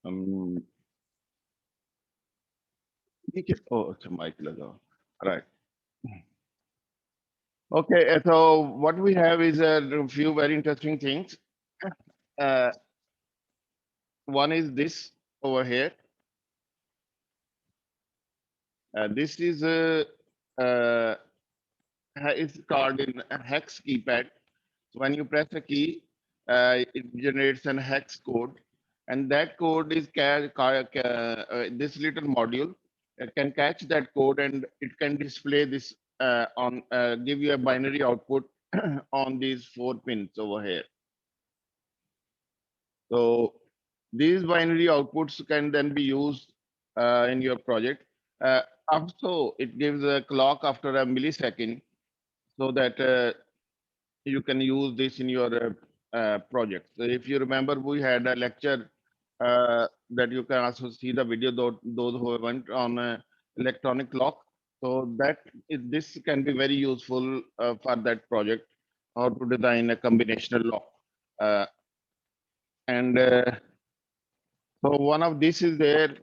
Um, ठीक है. Oh, अच्छा mic लगाओ. Right. Okay, so what we have is a few very interesting things. Uh, One is this over here. This is uh, it's called in a hex keypad. So when you press a key, it generates an hex code, and that code is this little module. It can catch that code and it can display this on give you a binary output on these 4 pins over here. So these binary outputs can then be used in your project. Uh, Also, it gives a clock after a millisecond so that you can use this in your project. So if you remember, we had a lecture that you can also see the video, those who went on electronic clock. So this can be very useful for that project, how to design a combinational lock. Uh, and So one of this is there.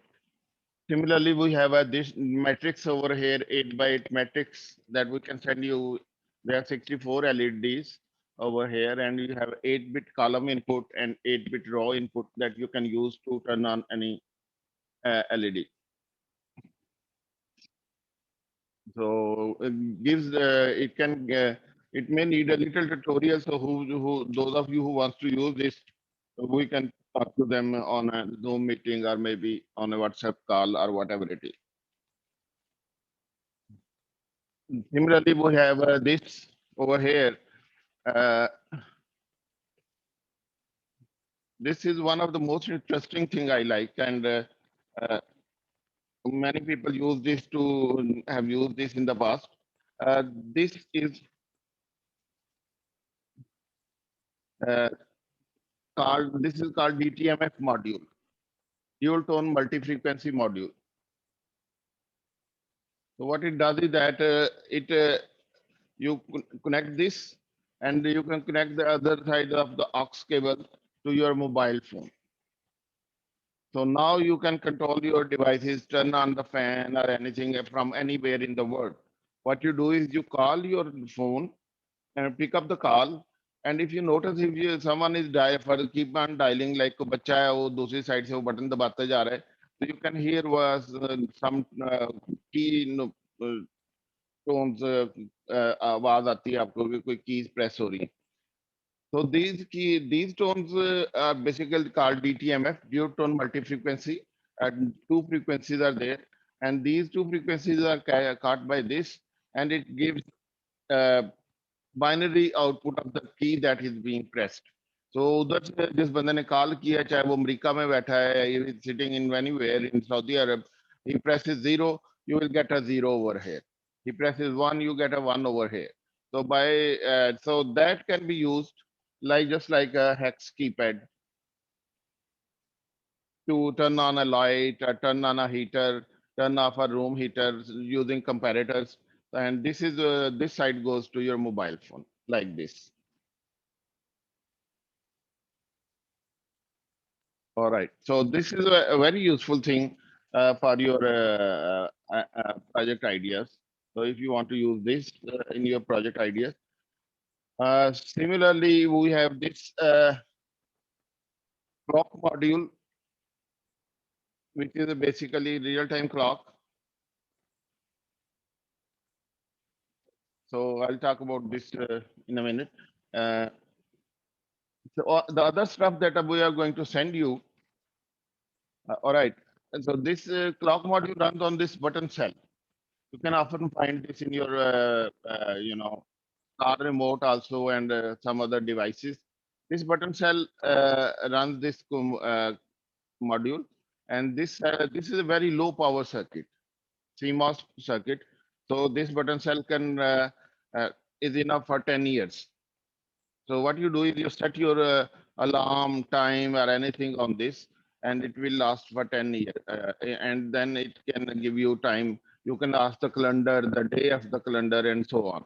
Similarly, we have a this matrix over here, 8 by 8 matrix that we can send you. There are 64 LEDs over here, and you have 8-bit column input and 8-bit row input that you can use to turn on any LED. So it can it may need a little tutorial. So who those of you who wants to use this, we can talk to them on a Zoom meeting or maybe on a WhatsApp call or whatever it is. Similarly, we have this over here. Uh, this is one of the most interesting thing I like, and uh, many people use this to have used this in the past. Uh, this is uh, this is called DTMF module, dual tone multi-frequency module. So what it does is that it you connect this, and you can connect the other side of the aux cable to your mobile phone. So now you can control your devices, turn on the fan or anything from anywhere in the world. What you do is you call your phone and pick up the call. And if you notice, if someone is keep on dialing like कोई बच्चा है वो दूसरी side से वो button दबाते जा रहा है, so you can hear some key tones आवाज आती है आपको कि कोई keys press हो रही है. So these tones are basically called DTMF, dual tone multi-frequency, and two frequencies are there, and these two frequencies are caught by this, and it gives uh, binary output of the key that is being pressed. So उधर से जिस बंदे ने call किया, चाहे वो America में बैठा है, sitting in anywhere in Saudi Arab, he presses 0, you will get a 0 over here. He presses 1, you get a 1 over here. So so that can be used like just like a hex keypad to turn on a light, or turn on a heater, turn off a room heater using comparators. And this side goes to your mobile phone like this. All right. So this is a very useful thing for your project ideas. So if you want to use this in your project ideas. Similarly, we have this clock module, which is basically real-time clock. So I'll talk about this in a minute. Uh, the other stuff that we are going to send you. All right. And so this clock module runs on this button cell. You can often find this in your, car remote also and some other devices. This button cell runs this module, and this is a very low power circuit, CMOS circuit. So this button cell can uh, is enough for 10 years. So what you do is you set your alarm time or anything on this, and it will last for 10 years. And then it can give you time. You can ask the calendar, the day of the calendar, and so on.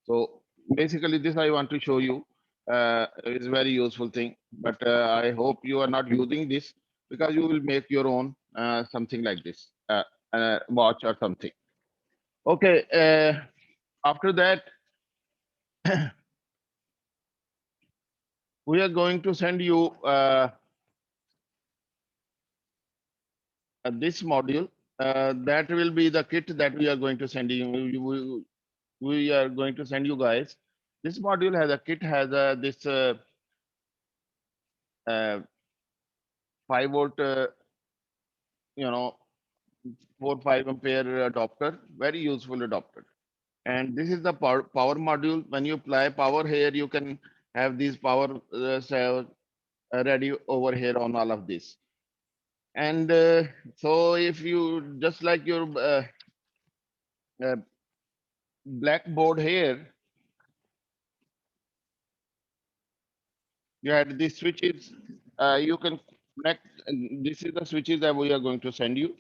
So basically, this I want to show you is very useful thing. But I hope you are not using this. because you will make your own something like this, watch or something. Okay, after that, we are going to send you this module. That will be the kit that we are going to send you. We are going to send you guys. This module has a kit, has a this uh, 5 volt, you know, 4 5 ampere adapter, very useful adapter. And this is the power module. When you apply power here, you can have these power cell ready over here on all of this. And so if you just like your uh, blackboard here, you had these switches. You can connect. This is the switches that we are going to send you.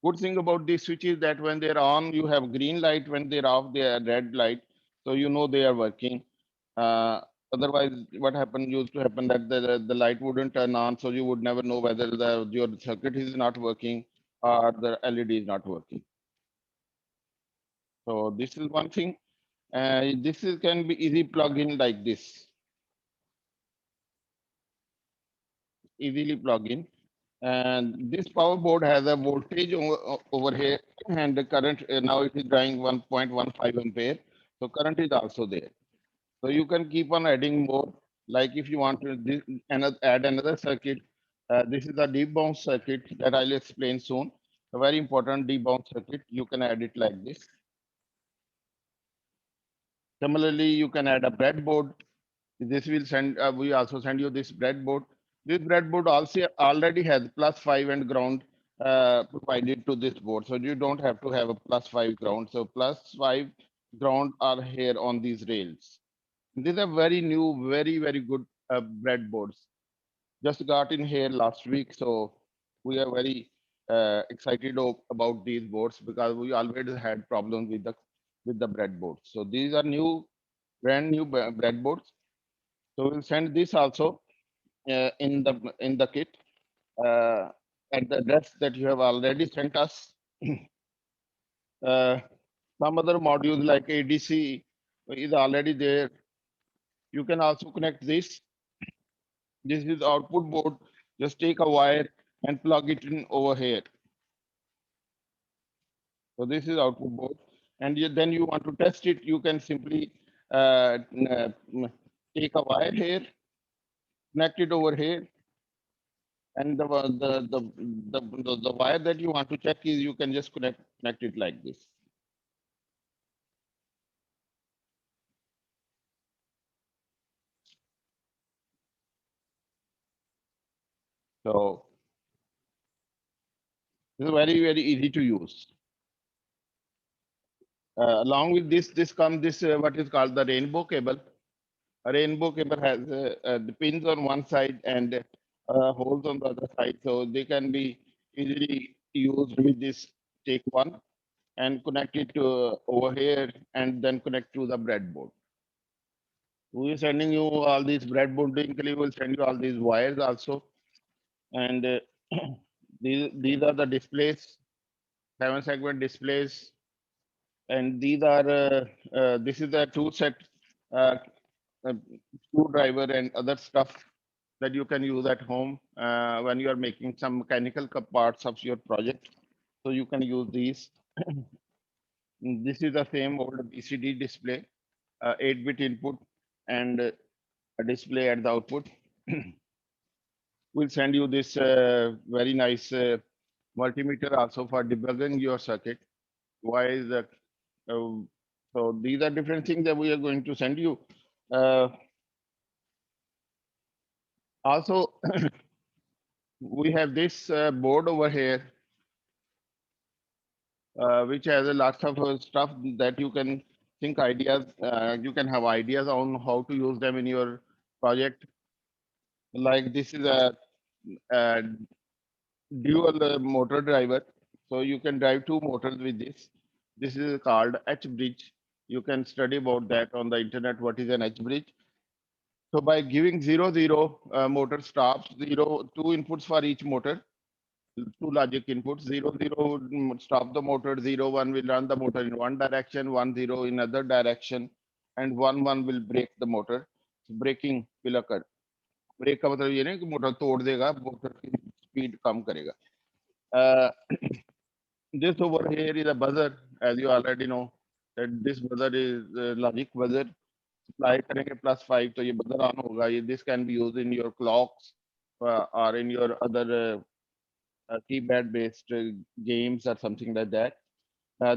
Good thing about these switches that when they're on, you have green light. When they're off, they are red light. So you know they are working. Uh, Otherwise, what happened used to happen that the light wouldn't turn on, so you would never know whether your circuit is not working or the LED is not working. So this is one thing. This is, can be easy plug in like this. Easily plug in. And this power board has a voltage over here, and the current now it is drawing 1.15 ampere. So current is also there. So you can keep on adding more. Like if you want to add another circuit, this is a deep bounce circuit that I'll explain soon. A very important deep bounce circuit. You can add it like this. Similarly, you can add a breadboard. This will send. We also send you this breadboard. This breadboard also already has +5 and ground provided to this board, so you don't have to have a +5 ground. So +5 ground are here on these rails. These are very new, very good breadboards. Just got in here last week, so we are very excited about these boards because we already had problems with the breadboards. So these are new, brand new breadboards. So we'll send this also in the kit uh, at the address that you have already sent us. uh, some other modules like ADC is already there. You can also connect this. This is output board. Just take a wire and plug it in over here. So this is output board. And then you want to test it, you can simply take a wire here, connect it over here, and the wire that you want to check is you can just connect it like this. So this is very easy to use. Along with this comes this what is called the rainbow cable. A rainbow cable has the pins on one side and holes on the other side, so they can be easily used with this. Take one and connect it to over here, and then connect to the breadboard. We are sending you all these breadboard link. We will send you all these wires also, and these are the displays, 7 segment displays, and these are this is a tool set, uh, screwdriver and other stuff that you can use at home when you are making some mechanical parts of your project. So you can use these. This is the same old BCD display, 8-bit input and a display at the output. We'll send you this very nice multimeter also for debugging your circuit. Why is that? So these are different things that we are going to send you. Also, we have this board over here, which has a lot of stuff that you can think ideas. You can have ideas on how to use them in your project. Like this is a dual motor driver. So you can drive 2 motors with this. This is called H bridge. You can study about that on the internet. What is an H bridge? So by giving 0, 0, motor stops, 2 inputs for each motor, 2 logic inputs, 0, 0, stop the motor, 0, 1 will run the motor in one direction, 1, 0 in other direction, and 1, 1 will break the motor. So braking will occur. Brake का मतलब ये नहीं कि motor तोड़ देगा, motor की speed कम करेगा. This over here is a buzzer, as you already know that this buzzer is logic buzzer. Apply करेंगे +5 तो ये buzzer on होगा. ये this can be used in your clocks or in your other keypad based games or something like that.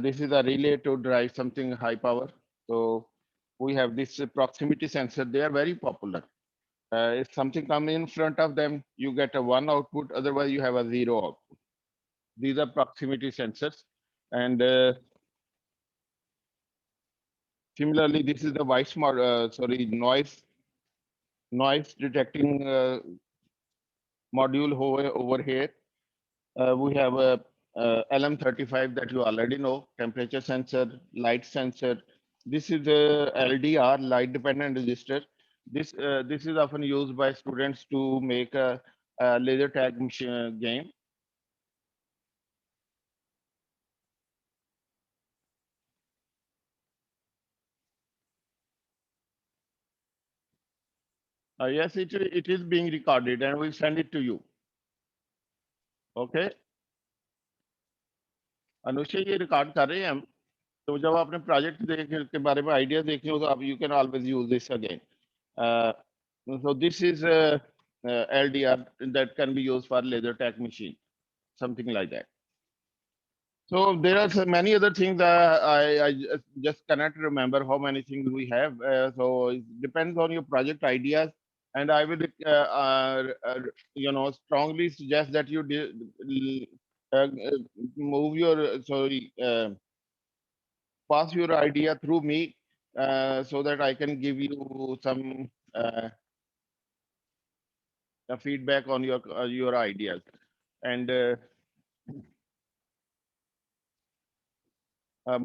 This is a relay to drive something high power. So we have this proximity sensor. They are very popular. If something comes in front of them, you get a 1 output, otherwise you have a 0 output. These are proximity sensors. And similarly, this is the noise detecting module over here. We have a LM35 that you already know, temperature sensor, light sensor. This is a LDR, light dependent resistor. This is often used by students to make a laser tag machine game. Yes, it is being recorded and we'll send it to you. Okay. अनुष्य ये record कर रहे हैं हम. तो जब आपने project के बारे में आइडिया देखे हो तो आप you can always use this again. So this is LDR that can be used for laser tag machine, something like that. So there are so many other things I just cannot remember how many things we have. So it depends on your project ideas, and I would strongly suggest that you move your pass your idea through me so that I can give you some feedback on your ideas. And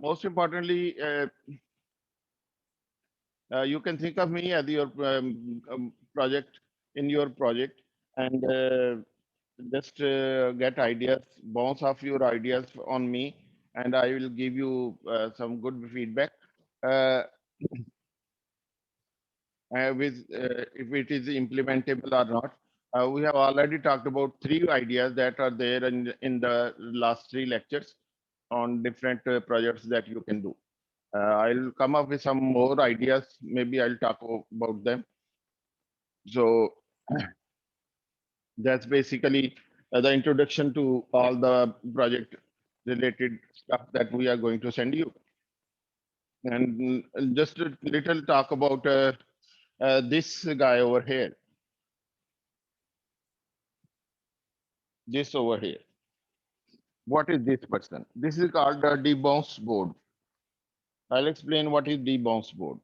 most importantly, you can think of me as your project in your project, and just get ideas, bounce off your ideas on me, and I will give you some good feedback. With if it is implementable or not. We have already talked about 3 ideas that are there in the last 3 lectures on different projects that you can do. I'll come up with some more ideas. Maybe I'll talk about them. So that's basically the introduction to all the project related stuff that we are going to send you. And just a little talk about this guy over here. This over here. What is this person? This is called a debounce board. I'll explain what is debounce board.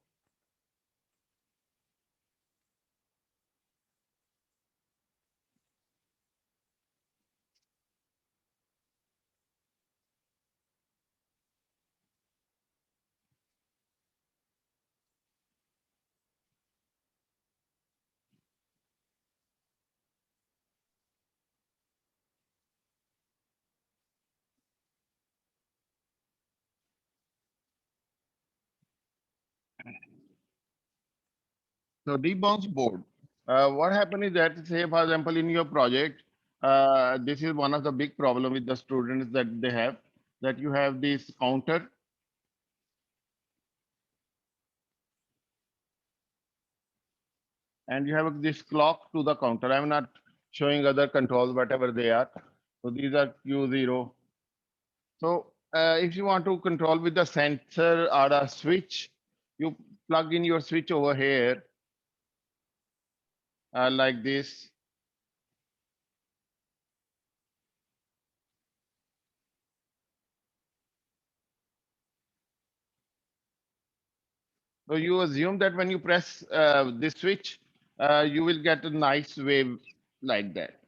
So debounce board. What happened is that, say, for example, in your project, this is one of the big problem with the students that they have, that you have this counter. And you have this clock to the counter. I'm not showing other controls, whatever they are. So these are Q0. So if you want to control with the sensor or a switch, you plug in your switch over here like this. So you assume that when you press this switch, you will get a nice wave like that,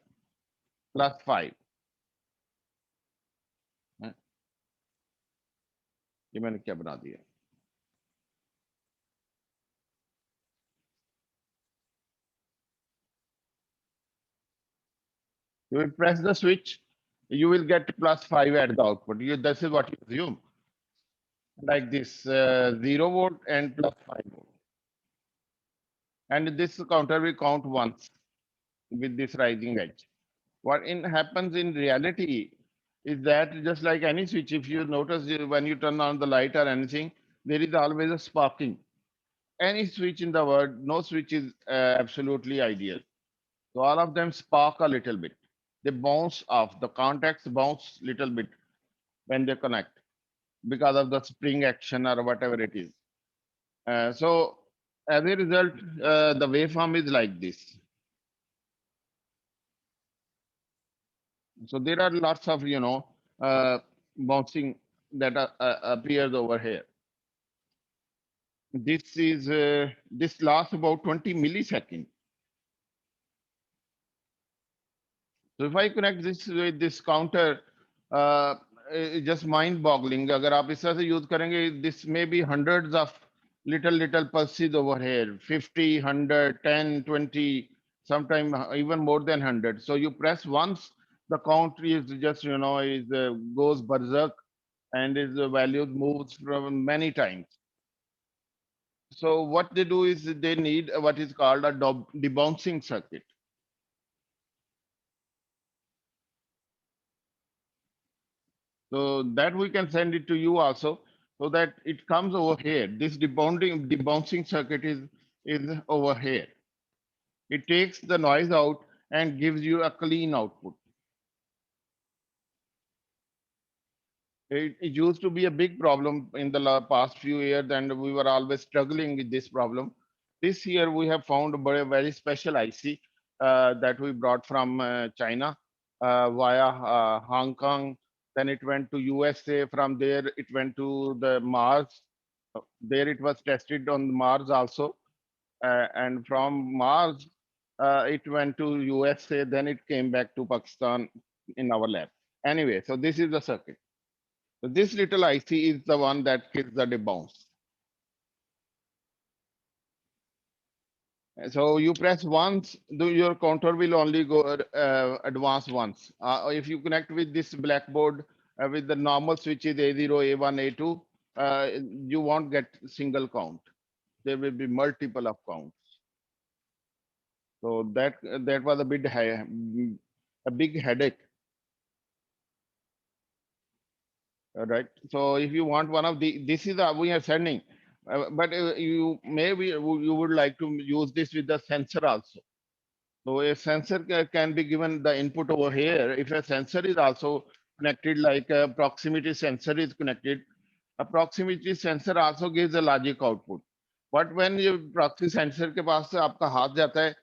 +5. ये मैंने क्या बना दिया? You will press the switch, you will get +5 at the output. This is what you assume, like this 0 volt and +5 volt. And this counter will count once with this rising edge. What happens in reality is that just like any switch, if you notice when you turn on the light or anything, there is always a sparking. Any switch in the world, no switch is absolutely ideal. So all of them spark a little bit. They bounce off. The contacts bounce little bit when they connect because of the spring action or whatever it is. So as a result, the waveform is like this. So there are lots of, bouncing that appears over here. This lasts about 20 milliseconds. So if I connect this with this counter, it's just mind-boggling. अगर आप इस तरह से use करेंगे, this may be hundreds of little pulses over here, 50, 100, 10, 20, sometimes even more than 100. So you press once, the count is just, goes berserk and its value moves from many times. So what they do is they need what is called a debouncing circuit. So that we can send it to you also, so that it comes over here. This debouncing circuit is over here. It takes the noise out and gives you a clean output. It used to be a big problem in the past few years, and we were always struggling with this problem. This year, we have found a very special IC that we brought from China via Hong Kong. Then it went to USA. From there, it went to the Mars. There, it was tested on Mars also. And from Mars, it went to USA. Then it came back to Pakistan in our lab. Anyway, so this is the circuit. So this little IC is the one that gives the debounce. So you press once, your counter will only go advance once. If you connect with this blackboard with the normal switches A0, A1, A2, you won't get single count. There will be multiple of counts. So that was a big headache. All right. So if you want one of this is we are sending, but you maybe you would like to use this with the sensor also. So a sensor can be given the input over here. If a sensor is also connected, like a proximity sensor is connected, a proximity sensor also gives a logic output. But when you proxy sensor के पास से आपका हाथ जाता है,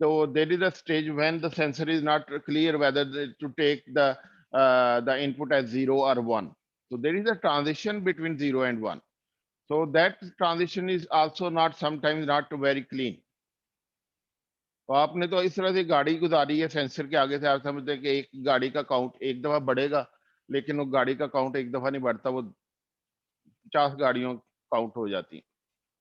so there is a stage when the sensor is not clear whether to take the input as 0 or 1. So there is a transition between 0 and 1. So that transition is also not sometimes not very clean. तो आपने तो इस तरह से गाड़ी गुजारी है sensor के आगे से, आप समझते हैं कि एक गाड़ी का काउंट एक दफा बढ़ेगा, लेकिन वो गाड़ी का काउंट एक दफा नहीं बढ़ता, वो 50 गाड़ियों काउंट हो जाती है।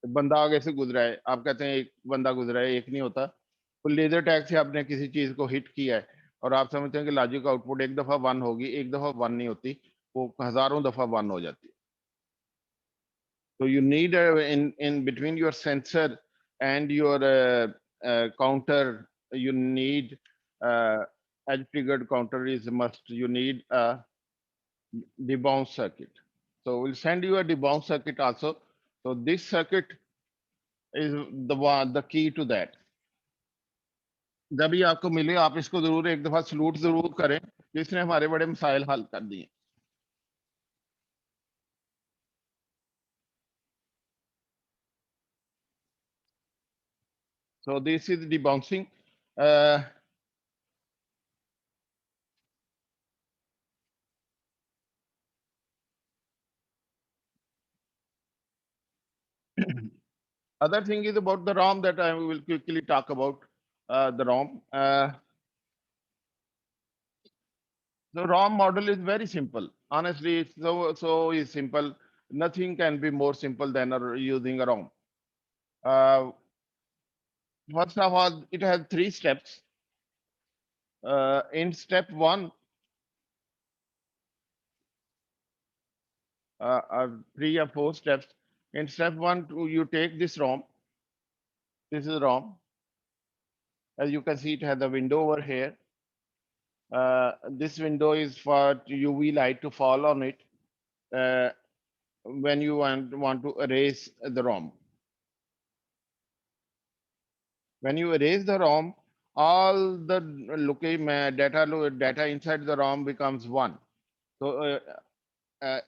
तो बंदा आगे से गुजरा है, आप कहते हैं एक बंदा गुजरा है, एक नहीं होता। तो लेजर टैग से आपने किसी चीज को हिट किया है और आप समझते हैं कि लॉजिक आउटपुट एक दफा 1 होगी, एक दफा 1 नहीं होती, वो हजारों दफा 1 हो जाती है। So you need in between your sensor and your counter, you need edge triggered counter is a must. You need a debounce circuit. So we'll send you a debounce circuit also. So this circuit is the key to that. जब भी आपको मिले आप इसको जरूर एक दफा salute जरूर करें, जिसने हमारे बड़े मसाइल हल कर दिए। So this is debouncing. Other thing is about the ROM that I will quickly talk about. The ROM. The ROM model is very simple. Honestly, it's so is simple. Nothing can be more simple than using a ROM. Uh, First of all, it has 3 steps. In step one, 3 or 4 steps. In step one, you take this ROM. This is ROM. As you can see, it has a window over here. This window is for UV light to fall on it uh, when you want to erase the ROM. When you erase the ROM, all the data inside the ROM becomes one. So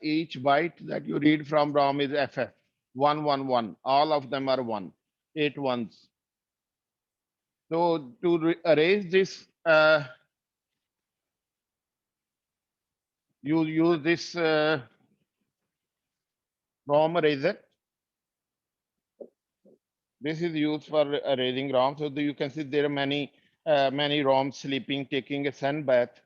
each byte that you read from ROM is FF 111. All of them are one, 8 ones. So to erase this, you use this ROM eraser. This is used for erasing ROM. So you can see there are many ROMs sleeping, taking a sun bath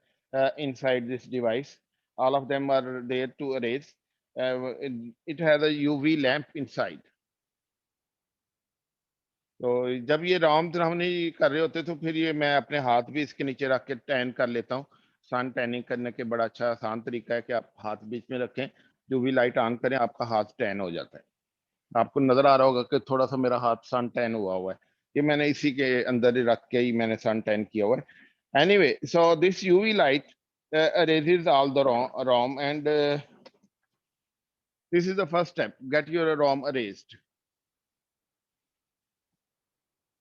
inside this device. All of them are there to erase. It has a UV lamp inside. तो जब ये राम हम नहीं कर रहे होते तो फिर ये मैं अपने हाथ भी इसके नीचे रख के टैन कर लेता हूँ। सन टैनिंग करने के बड़ा अच्छा आसान तरीका है कि आप हाथ बीच में रखें, यूवी लाइट ऑन करें, आपका हाथ टैन हो जाता है। आपको नजर आ रहा होगा कि थोड़ा सा मेरा हाथ सन टैन हुआ है। ये मैंने इसी के अंदर ही रख के ही मैंने सन टैन किया हुआ है। Anyway, so this UV light erases all the ROM and this is the first step. Get your ROM erased.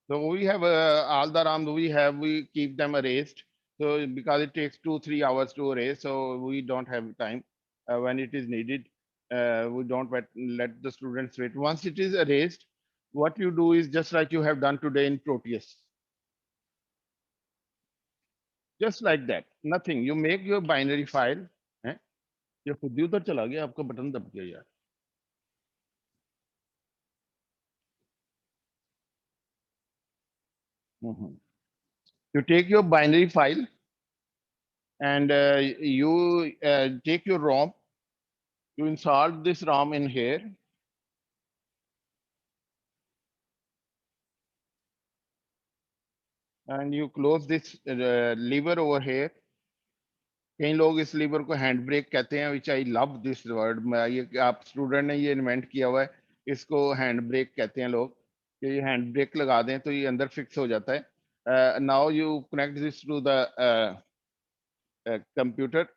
So we have all the ROMs we keep them erased. So because it takes 2-3 hours to erase, so we don't have time when it is needed. We don't let the students wait. Once it is erased, what you do is just like you have done today in Proteus. Just like that, nothing. You make your binary file. हैं? ये खुद ही उधर चला गया, आपका button दब गया यार। You take your binary file and you take your ROM. You insert this ROM in here. And you close this lever over here. कई लोग इस लीवर को हैंड ब्रेक कहते हैं, विच आई लव दिस वर्ड। ये आप स्टूडेंट ने ये इन्वेंट किया हुआ है, इसको हैंड ब्रेक कहते हैं लोग, कि ये हैंड ब्रेक लगा दें तो ये अंदर फिक्स हो जाता है। Now you connect this to the computer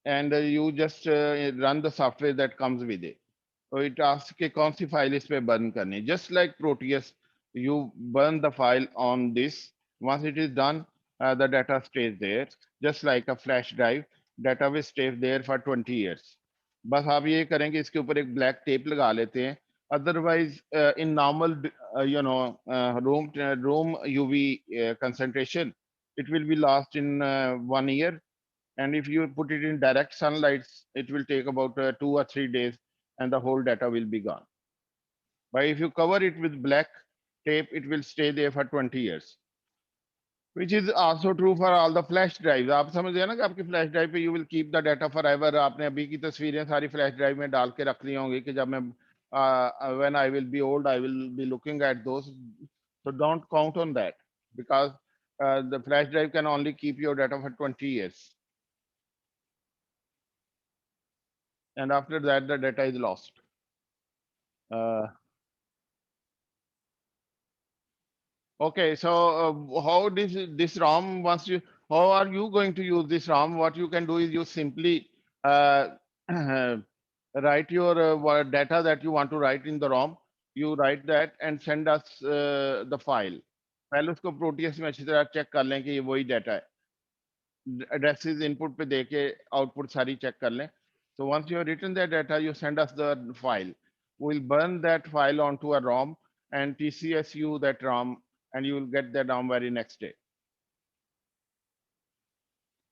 and you just run the software that comes with it. So it asks कि कौन सी फाइल इस पे बर्न करनी है। Just like Proteus, you burn the file on this. Once it is done, the data stays there. Just like a flash drive, data will stay there for 20 years. बस आप ये करेंगे, इसके ऊपर एक ब्लैक टेप लगा लेते हैं। Otherwise, in normal, room UV concentration, it will be lost in 1 year. And if you put it in direct sunlight, it will take about 2 or 3 days and the whole data will be gone. But if you cover it with black tape, it will stay there for 20 years. Which is also true for all the flash drives. आप समझ गए ना कि आपकी flash drive पे you will keep the data forever. आपने अभी की तस्वीरें सारी फ्लैश ड्राइव में डाल के रख ली होंगी कि जब मैं when I will be old, I will be looking at those. So don't count on that because the flash drive can only keep your data for 20 years. And after that, the data is lost. Okay, so how this ROM once you how are you going to use this ROM? What you can do is you simply uh, write your data that you want to write in the ROM. You write that and send us the file. पहले उसको Proteus में अच्छी तरह check कर लें कि ये वही डाटा है। एड्रेसेस इनपुट पे दे के आउटपुट सारी चेक कर लें। So once you have written that data, you send us the file. We'll burn that file onto a ROM and TCS that ROM and you will get that ROM very next day.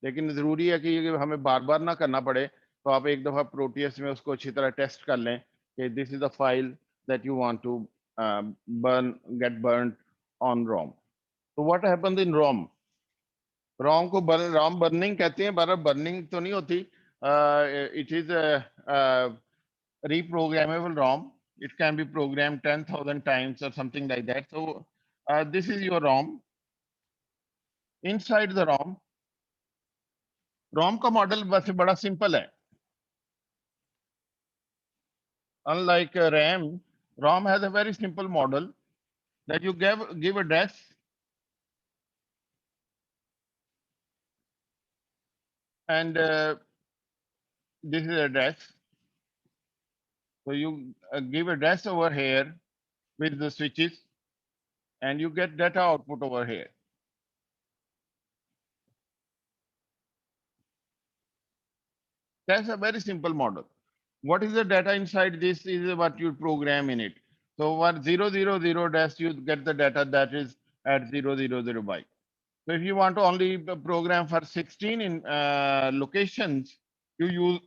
लेकिन जरूरी है कि ये हमें बार बार ना करना पड़े, तो आप एक दफा प्रोटियस में उसको अच्छी तरह टेस्ट कर लें कि this is the file that you want to burn get burnt on ROM. So what happens in ROM? ROM को ROM burning कहते हैं, पर burning तो नहीं होती. It is a reprogrammable ROM. It can be programmed 10,000 times or something like that. So this is your ROM. Inside the ROM, रोम का model वैसे बड़ा सिंपल है. Unlike RAM, ROM has a very simple model that you give address and this is address. So you give address over here with the switches and you get data output over here. That's a very simple model. What is the data inside this is what you program in it. So what 000 dash you get the data that is at 000 byte. So if you want to only program for 16 in locations, you use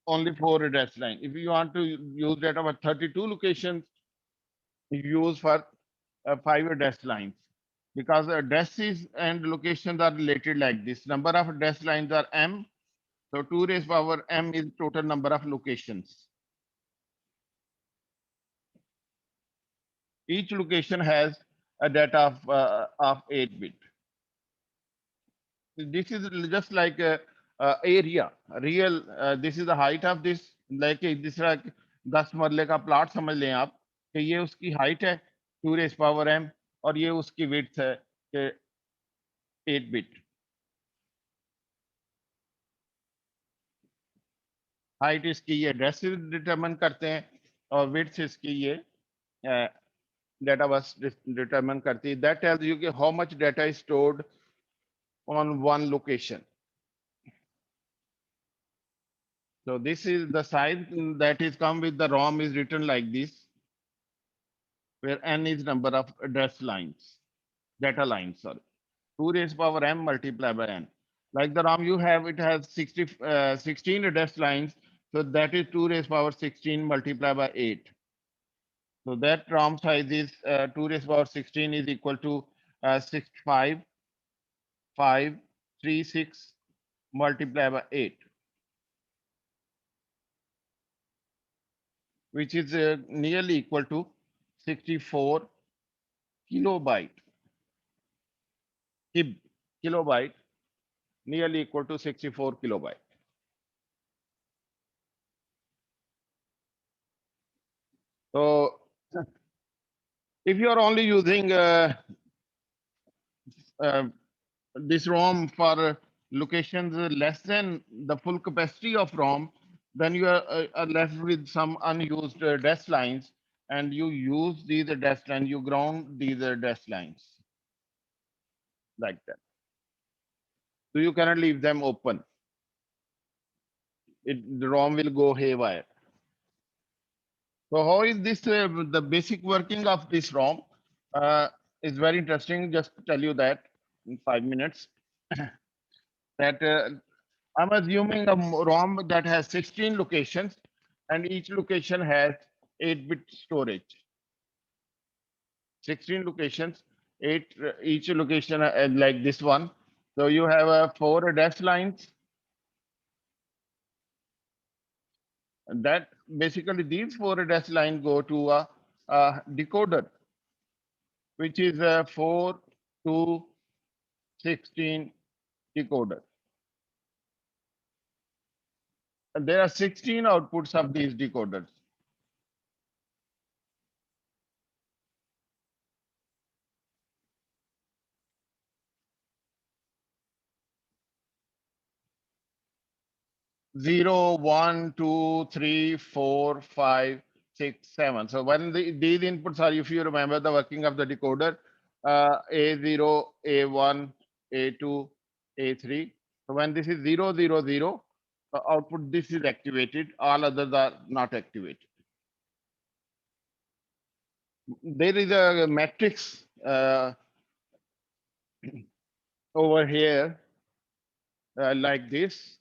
only 4 address line. If you want to use data for 32 locations, you use for 5 address lines. Because addresses and locations are related like this. Number of address lines are m. So 2 raised power m is total number of locations. Each location has a data of 8 bit. This is just like a area real this is the height of this like जिस तरह 10 मरले का plot समझ लें आप कि ये उसकी हाइट है 2 रेज पावर m और ये उसकी विड्थ है कि 8 बिट. हाइट इसकी ये एड्रेस डिटरमिन करते हैं और विड्थ इसकी ये डेटा बस डिटरमिन करती है. दैट टेल्स यू कि how much data is stored on one location. So this is the size that is come with the ROM is written like this, where n is number of address lines, data lines, sorry. 2 raised power m multiplied by n. Like the ROM you have, it has 16 address lines. So that is 2 raised power 16 multiplied by 8. So that ROM size is 2 raised power 16 is equal to 65536 multiplied by 8, which is nearly equal to 64 kilobyte. Kilobyte nearly equal to 64 kilobyte. So if you are only using uh, this ROM for locations less than the full capacity of ROM, then you are left with some unused dash lines, and you use these dash lines, you ground these dash lines like that. So you cannot leave them open. The ROM will go haywire. So how is this the basic working of this ROM? Is very interesting. Just to tell you that in 5 minutes. That I'm assuming a ROM that has 16 locations, and each location has 8-bit storage. 16 locations, each location like this one. So you have 4 address lines. And that basically these 4 address lines go to a decoder, which is a 4 to 16 decoder. And there are 16 outputs of these decoders. Zero, one, two, three, four, five, six, seven. So when these inputs are, if you remember the working of the decoder, A0, A1, A2, A3. So when this is 000, the output this is activated, all others are not activated. There is a matrix over here like this.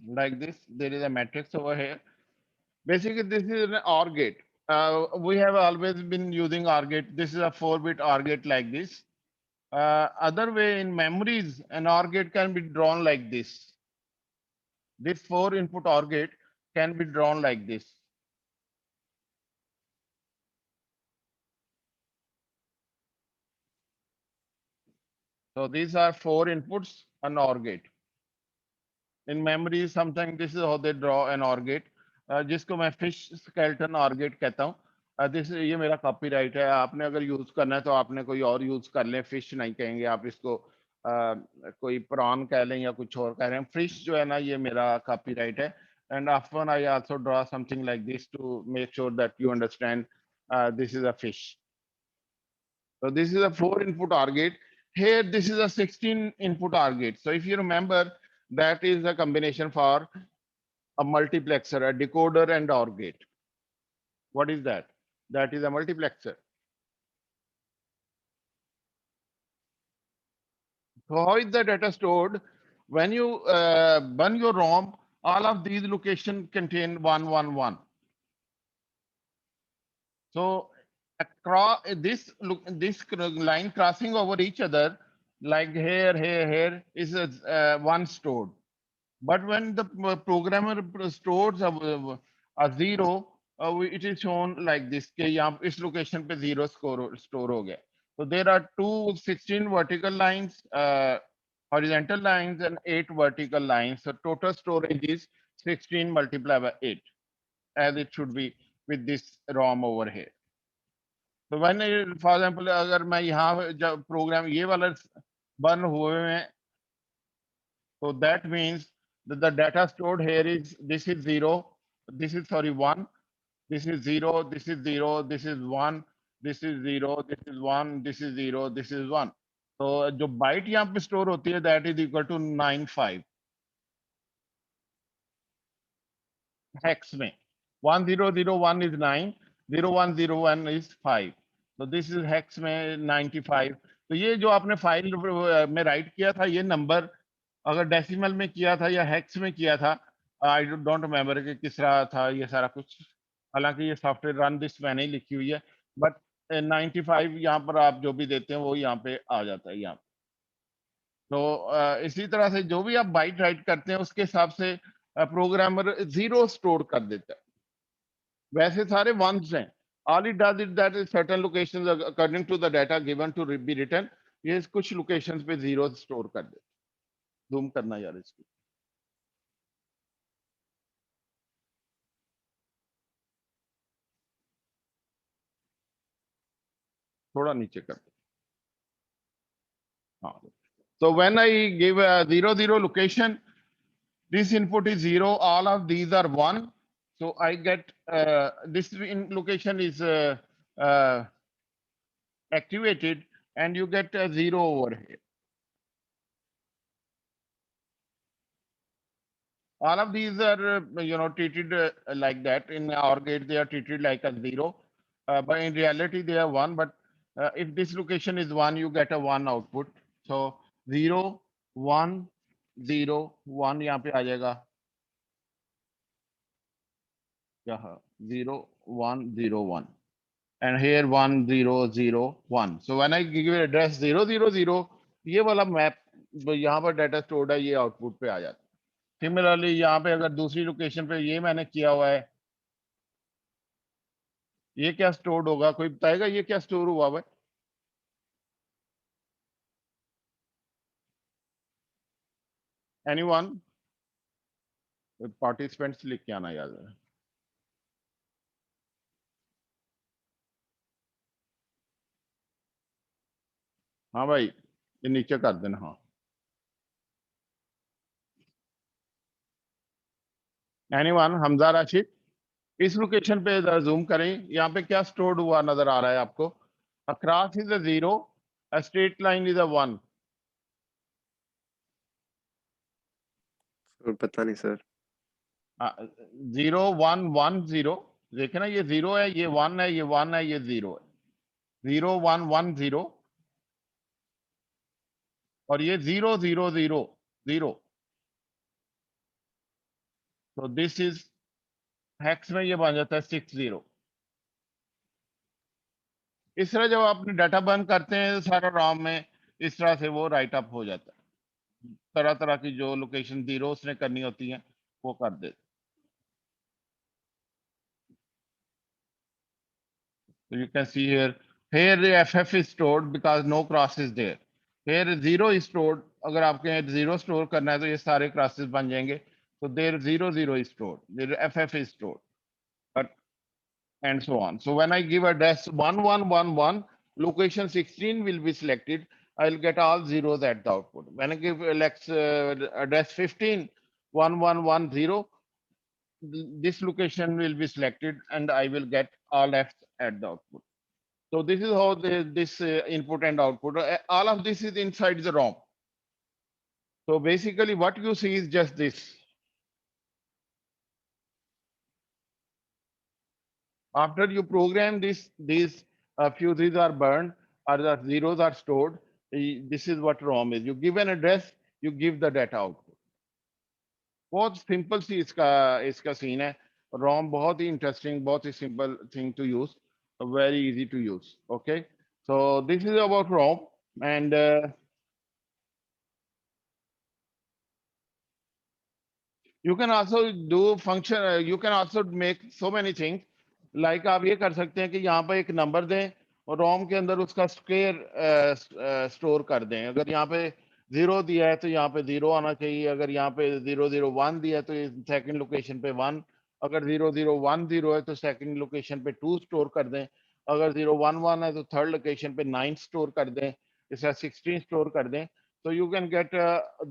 like this. There is a matrix over here. Basically, this is an OR gate. We have always been using OR gate. This is a 4-bit OR gate like this. Other way in memories, an OR gate can be drawn like this. This 4-input OR gate can be drawn like this. So these are 4 inputs, an OR gate. In memory, sometimes this is how they draw an OR gate, जिसको मैं fish skeleton OR gate कहता हूँ. This ये मेरा copyright है. आपने अगर use करना है तो आपने कोई और यूज कर लें. फिश नहीं कहेंगे आप इसको, कोई प्रॉन कह लें या कुछ और कह रहे हैं. फिश जो है ना, ये मेरा कॉपीराइट है. And often I also draw something like this to make sure that you understand this is a fish. So this is a 4-input OR gate. Here, this is a 16-input OR gate. So if you remember, that is a combination for a multiplexer, a decoder and OR gate. What is that? That is a multiplexer. So how is the data stored? When you burn your ROM, all of these locations contain 111. So across this line crossing over each other, like here is one stored. But when the programmer stores a zero, it is shown like this. कि यहाँ इस location पे zero store हो गया. So there are 16 vertical lines, horizontal lines, and 8 vertical lines. So total storage is 16 multiplied by 8, as it should be with this ROM over here. तो मैंने for example अगर मैं यहाँ जब प्रोग्राम ये वाला बर्न हुए में, so that means that the data stored here is, this is 0, this is sorry 1, this is 0, this is 0, this is 1, this is 0, this is 1, this is 0, this is 1. तो जो बाइट यहाँ पे store होती है that is equal to 95 hex में. 1001 is 9, 0101 is 5. So this is hex में 95. तो ये जो आपने फाइल में राइट किया था, ये नंबर अगर डेसिमल में किया था या हेक्स में किया था, आई डोंट रिमेम्बर कि किस तरह था ये सारा कुछ. हालांकि ये सॉफ्टवेयर रन दिस मैंने ही लिखी हुई है, बट 95 यहाँ पर आप जो भी देते हैं वो यहाँ पे आ जाता है यहाँ. तो इसी तरह से जो भी आप बाइट राइट करते हैं उसके हिसाब से प्रोग्रामर 0 स्टोर कर देता है. वैसे सारे वंस हैं. All it does is that is certain locations according to the data given to be written, ये कुछ लोकेशंस पे 0 स्टोर कर दे. जूम करना यार इसको. थोड़ा नीचे कर दो. हाँ. So when I give a 0 location, this input is 0, all of these are 1. So I get this location is activated and you get a 0 over here. All of these are treated like that. In OR gate they are treated like a 0, but in reality they are 1. But if this location is 1, you get a 1 output. So 0 1 0 1 यहाँ पे आ जाएगा. Yeah, 0 1 0 1, and here 1 0 0 1. So when I give it address 0 0 0, ये वाला map यहाँ पर data stored है, ये output पे आ जाता है. सिमिलरली यहाँ पे अगर दूसरी लोकेशन पे ये मैंने किया हुआ है, ये क्या स्टोर्ड होगा, कोई बताएगा ये क्या स्टोर हुआ हुआ है? एनीवन? पार्टिसिपेंट्स लिख के आना याद है. हाँ भाई, ये नीचे कर देना. हाँ. एनीवन? हमजा राशिद. इस लोकेशन पे जूम करें, यहाँ पे क्या स्टोर्ड हुआ नजर आ रहा है आपको? Across is a 0, a straight line is a 1. पता नहीं सर. 0 1 1 0. देखे ना, ये 0 है, ये 1 है, ये 1 है, ये 0 है. 0 1 1 0 और ये 0 0 0 0. तो दिस इज हेक्स में ये बन जाता है 60। इस तरह जब आपने डाटा बर्न करते हैं सारा रॉम में, इस तरह से वो राइट अप हो जाता है। तरह तरह की जो लोकेशन जीरो उसने करनी होती है वो कर देते। So you can see here the FF is stored because no cross is there. Here zero is stored. अगर आपके यहाँ zero store करना है तो ये सारे crosses बन जाएंगे. So there zero is stored. There FF is stored. But and so on. So when I give address 1111, location 16 will be selected. I'll get all zeros at the output. When I give address 15, 1110, this location will be selected and I will get all F's at the output. So this is how this input and output, all of this is inside the ROM. So basically what you see is just this. After you program this, these fuses are burned or the zeros are stored. This is what ROM is. You give an address, you give the data output. बहुत simple सी इसका scene है। ROM बहुत ही interesting, बहुत ही simple thing to use, very easy to use. Okay, so this is about ROM, and you can also do function, you can also make so many things. Like आप ये कर सकते हैं कि यहाँ पर एक नंबर दें और रोम के अंदर उसका स्क्वायर स्टोर कर दें। अगर यहाँ पे 0 दिया है तो यहाँ पे 0 आना चाहिए। अगर यहाँ पे 001 दिया है तो सेकंड लोकेशन पे 1। अगर 0010 है तो सेकंड लोकेशन पे 2 स्टोर कर दें। अगर 011 है तो थर्ड लोकेशन पे 9 स्टोर कर दें। इस तरह 16 स्टोर कर दें। तो you can get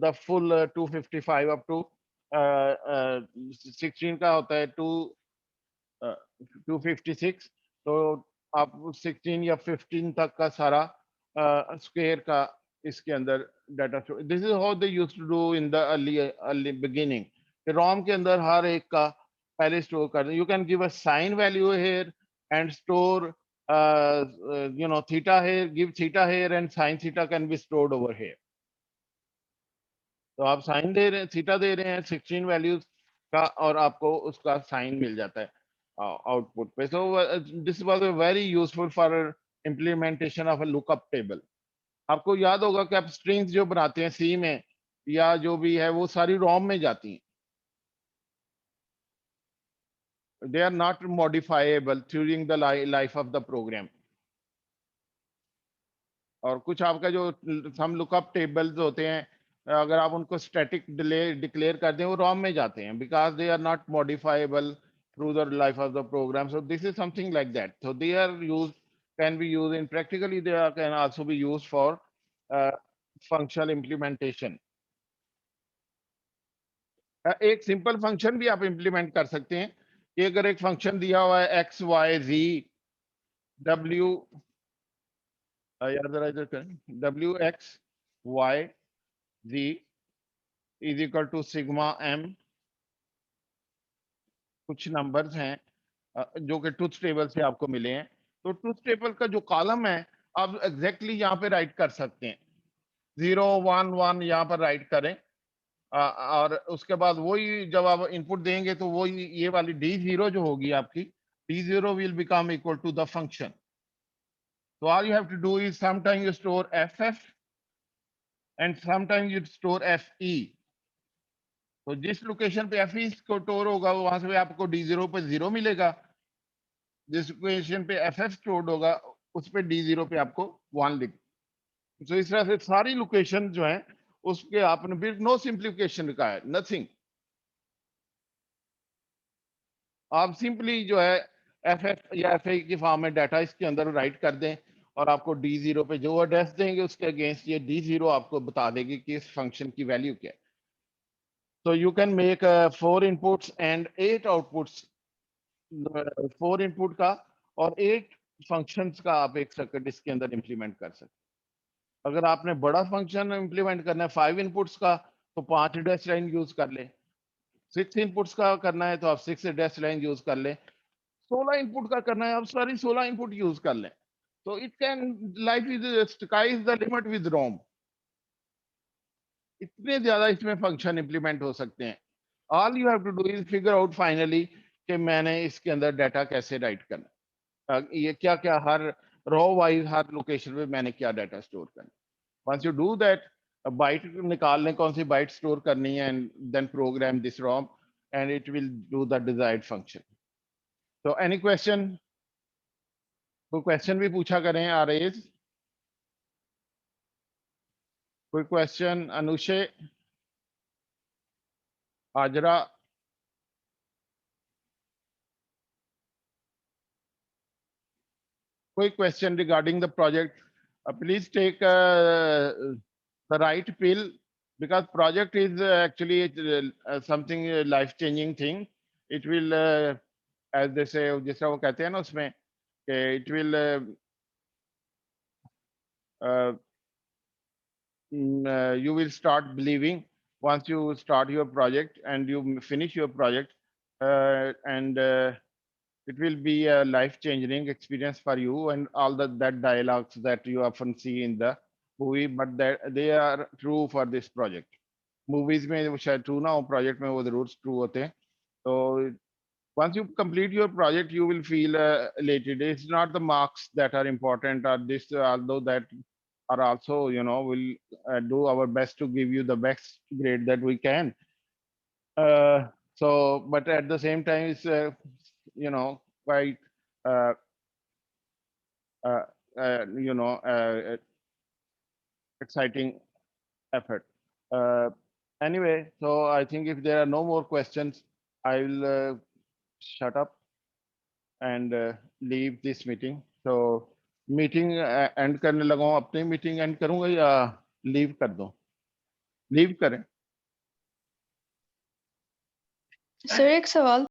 the full 255 up to 16 का होता है 256। तो आप 16 या 15 तक का सारा स्क्वायर का इसके अंदर data store. This is how they used to do in the early beginning. ROM के अंदर हर एक का पहले स्टोर कर दें। You can give a sine value here and store theta here, give theta here and sine theta can be stored over here. तो आप साइन दे रहे हैं, थीटा दे रहे हैं 16 वैल्यूज का और आपको उसका साइन मिल जाता है आउटपुट पे। So this was very useful for implementation of a lookup table. आपको याद होगा कि आप स्ट्रिंग्स जो बनाते हैं सी में या जो भी है वो सारी रोम में जाती हैं। They are not modifiable during the life of the program. और कुछ आपका जो सम लुकअप टेबल्स होते हैं, अगर आप उनको स्टैटिक डिक्लेयर कर दें वो रोम में जाते हैं because they are not modifiable through the life of the program. So this is something like that. So they are use can be use in practically, they are can also be use for functional implementation. एक simple function भी आप implement कर सकते हैं कि अगर एक function दिया हुआ है एक्स वाई जी डब्ल्यू, यार जरा इधर करें, W X Y G is equal to sigma M. कुछ नंबर्स हैं जो कि ट्रुथ टेबल से आपको मिले हैं। तो ट्रुथ टेबल का जो कॉलम है आप एग्जैक्टली यहाँ पे राइट कर सकते हैं। 011 यहाँ पर राइट करें और उसके बाद वही जब आप इनपुट देंगे तो वही ये वाली D0 जो होगी आपकी, D0 will become equal to the function. So all you have to do is sometimes you store FF and sometimes you store FE. तो जिस लोकेशन पे FE को स्टोर होगा वहां से आपको D0 पे 0 मिलेगा। जिस लोकेशन पे FF स्टोर्ड होगा उस पे D0 पे आपको 1 लिख। तो इस तरह से सारी लोकेशन जो है उसके आपने फिर नो सिंप्लीफिकेशन रिक्वायर्ड, नथिंग। आप सिंपली जो है FF या FA की फॉर्म में डाटा इसके अंदर राइट कर दें और आपको D0 पे जो एड्रेस देंगे उसके अगेंस्ट ये D0 आपको बता देगी कि इस फंक्शन की वैल्यू क्या है। So you can make 4 inputs and 8 outputs, 4 input का और 8 फंक्शंस का आप एक सर्किट इसके अंदर इंप्लीमेंट कर सकते हैं। अगर आपने बड़ा फंक्शन इंप्लीमेंट करना है 5 इनपुट्स का तो 5 डैश लाइन यूज कर लें। 6 इनपुट्स का करना है तो आप 6 डैश लाइन यूज कर लें। 16 इनपुट का करना है आप सारी 16 इनपुट यूज कर लें। तो it can, life is sky is the limit with ROM. इतने ज्यादा इसमें फंक्शन इंप्लीमेंट हो सकते हैं। All you have to do is figure out finally कि मैंने इसके अंदर डाटा कैसे राइट करना, ये क्या क्या हर रो वाइज हर लोकेशन पे मैंने क्या डाटा स्टोर करना. Once you do that, byte निकालने कौन सी बाइट स्टोर करनी है, and then program this ROM and it will do the desired function. So any question? कोई क्वेश्चन भी पूछा करें आरेज. कोई क्वेश्चन? अनुषे, आजरा, कोई question regarding the project? Please take the right pill, because project is actually something life changing thing. It will as they say, जिस तरह वो कहते हैं ना उसमें कि it will you will start believing once you start your project and you finish your project, and it will be a life-changing experience for you, and all that dialogues that you often see in the movie, but they are true for this project. Movies में वो शायद true ना हो, project में वो जरूर true होते हैं. So once you complete your project, you will feel elated. It's not the marks that are important, or this, although that are also, we'll do our best to give you the best grade that we can. So, but at the same time, it's, quite, uh, uh, exciting effort. Anyway, so I think if there are no more questions, I will shut up and leave this meeting. So meeting and करने लगा हूँ. अपनी meeting and करूंगा या leave कर दूं? Leave करें. Sir एक सवाल